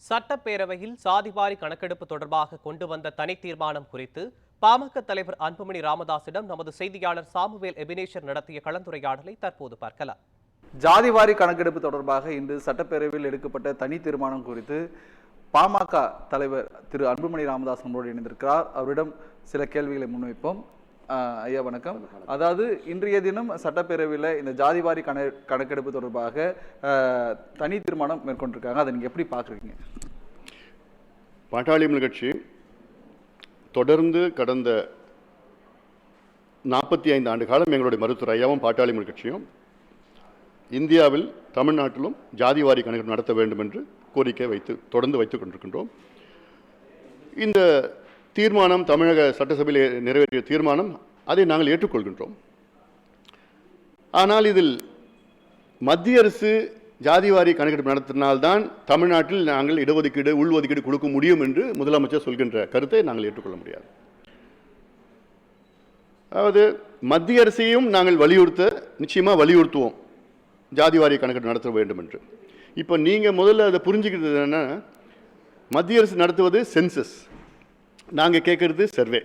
சட்டப்பேரவையில் சாதிவாரி கணக்கெடுப்பு தொடர்பாக கொண்டு வந்த தனி தீர்மானம் குறித்து பாமக தலைவர் அன்புமணி ராமதாசிடம் நமது செய்தியாளர் சாமுவேல் எபினேஷர் நடத்திய கலந்துரையாடலை தற்போது பார்க்கலாம். ஜாதிவாரி கணக்கெடுப்பு தொடர்பாக இன்று சட்டப்பேரவையில் எடுக்கப்பட்ட தனி தீர்மானம் குறித்து பாமக தலைவர் திரு அன்புமணி ராமதாஸ் நம்மளோடு இணைந்திருக்கிறார். அவரிடம் சில கேள்விகளை முன்வைப்போம். ஐயா வணக்கம். அதாவது இன்றைய தினம் சட்டப்பேரவையில் இந்த ஜாதிவாரி கணக்கெடுப்பு தொடர்பாக தனி தீர்மானம் மேற்கொண்டிருக்காங்க. அதை நீங்கள் எப்படி பார்க்குறீங்க? பாட்டாளி மக்கள் கட்சி தொடர்ந்து கடந்த 45 ஆண்டு காலம் எங்களுடைய மருத்துவர் ஐயாவும் பாட்டாளி மக்கள் கட்சியும் இந்தியாவில் தமிழ்நாட்டிலும் ஜாதிவாரி கணக்கெடுப்பு நடத்த வேண்டும் என்று கோரிக்கை தொடர்ந்து வைத்துக் கொண்டிருக்கின்றோம். இந்த தீர்மானம் தமிழக சட்டசபையில் நிறைவேற்றிய தீர்மானம், அதை நாங்கள் ஏற்றுக்கொள்கின்றோம். ஆனால் இதில் மத்திய அரசு ஜாதிவாரி கணக்கெடுப்பு நடத்தினால்தான் தமிழ்நாட்டில் நாங்கள் இடஒதுக்கீடு உள்ஒதுக்கீடு கொடுக்க முடியும் என்று முதலமைச்சர் சொல்கின்ற கருத்தை நாங்கள் ஏற்றுக்கொள்ள முடியாது. அதாவது மத்திய அரசையும் நாங்கள் நிச்சயமாக வலியுறுத்துவோம் ஜாதிவாரி கணக்கெடுப்பு நடத்த வேண்டும் என்று. இப்போ நீங்கள் முதல்ல அதை புரிஞ்சுக்கிறது என்னன்னா, மத்திய அரசு நடத்துவது சென்சஸ், நாங்கள் கேட்குறது சர்வே.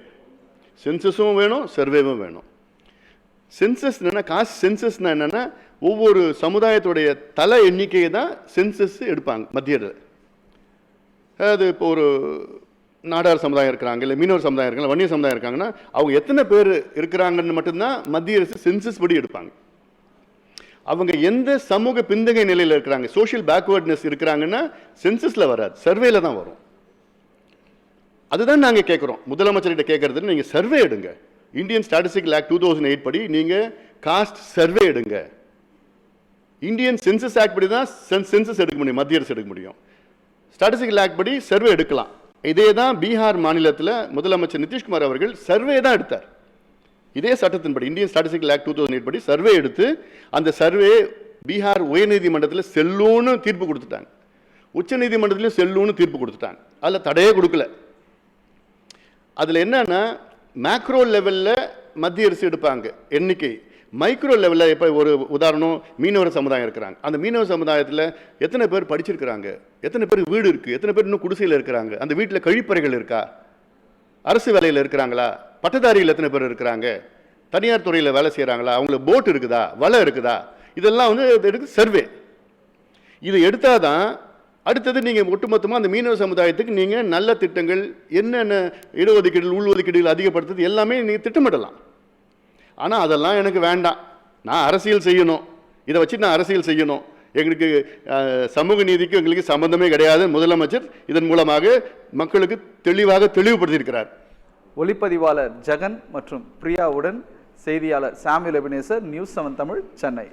சென்சஸும் வேணும், சர்வேவும் வேணும். சென்சஸ் என்னென்னா, காஸ்ட் சென்சஸ்னா என்னென்னா, ஒவ்வொரு சமுதாயத்துடைய தலை எண்ணிக்கையை தான் சென்சஸ் எடுப்பாங்க மத்தியில். அதாவது இப்போ ஒரு நாடார் சமுதாயம் இருக்கிறாங்க, இல்லை மீனவர் சமுதாயம் இருக்காங்க, வன்னியர் சமுதாயம் இருக்காங்கன்னா அவங்க எத்தனை பேர் இருக்கிறாங்கன்னு மட்டும்தான் மத்திய அரசு சென்சஸ் படி எடுப்பாங்க. அவங்க எந்த சமூக பின்தங்கிய நிலையில் இருக்கிறாங்க, சோஷியல் பேக்வர்ட்னஸ் இருக்கிறாங்கன்னா சென்சஸில் வராது, சர்வேல தான் வரும். அதுதான் நாங்கள் கேட்குறோம். முதலமைச்சர்கிட்ட கேட்கறது, நீங்கள் சர்வே எடுங்க. இந்தியன் ஸ்டாட்டிஸ்டிக்கல் ஆக்ட் 2008 படி நீங்கள் காஸ்ட் சர்வே எடுங்க. இந்தியன் சென்சஸ் ஆக்ட் படி தான் சென்சஸ் எடுக்க முடியும், மத்திய அரசு எடுக்க முடியும். ஸ்டாட்டிஸ்டிக்கல் ஆக்ட் படி சர்வே எடுக்கலாம். இதே தான் பீகார் மாநிலத்தில் முதலமைச்சர் நிதிஷ்குமார் அவர்கள் சர்வே தான் எடுத்தார். இதே சட்டத்தின்படி இந்தியன் ஸ்டாட்டிஸ்டிக்கல் ஆக்ட் 2008 படி சர்வே எடுத்து அந்த சர்வே பீகார் உயர்நீதிமன்றத்தில் செல்லுன்னு தீர்ப்பு கொடுத்துட்டாங்க, உச்ச நீதிமன்றத்திலையும் செல்லுன்னு தீர்ப்பு கொடுத்துட்டாங்க. அதில் தடையே கொடுக்கல. அதில் என்னன்னா, மேக்ரோ லெவலில் மத்திய அரசு எடுப்பாங்க எண்ணிக்கை, மைக்ரோ லெவலில் இப்போ ஒரு உதாரணம், மீனவர் சமுதாயம் இருக்கிறாங்க. அந்த மீனவர் சமுதாயத்தில் எத்தனை பேர் படிச்சிருக்கிறாங்க, எத்தனை பேர் வீடு இருக்குது, எத்தனை பேர் இன்னும் குடிசையில் இருக்கிறாங்க, அந்த வீட்டில் கழிப்பறைகள் இருக்கா, அரசு வேலையில் இருக்கிறாங்களா, பட்டதாரிகள் எத்தனை பேர் இருக்கிறாங்க, தனியார் துறையில் வேலை செய்கிறாங்களா, அவங்களுக்கு போட் இருக்குதா, வலை இருக்குதா, இதெல்லாம் எடுக்கு சர்வே. இதை எடுத்தால் தான் அடுத்தது நீங்கள் ஒட்டுமொத்தமாக அந்த மீனவ சமுதாயத்துக்கு நீங்கள் நல்ல திட்டங்கள், என்னென்ன இடஒதுக்கீடுகள் உள்ஒதுக்கீடுகள் அதிகப்படுத்துறது எல்லாமே நீங்கள் திட்டமிடலாம். ஆனால் அதெல்லாம் எனக்கு வேண்டாம், நான் அரசியல் செய்யணும், இதை வச்சு நான் அரசியல் செய்யணும், எங்களுக்கு சமூக நீதிக்கு எங்களுக்கு சம்பந்தமே கிடையாது முதலமைச்சர் இதன் மூலமாக மக்களுக்கு தெளிவுபடுத்தியிருக்கிறார். ஒளிப்பதிவாளர் ஜெகன் மற்றும் பிரியாவுடன் செய்தியாளர் Samuel Ebenezer, news 7 Tamil, Chennai.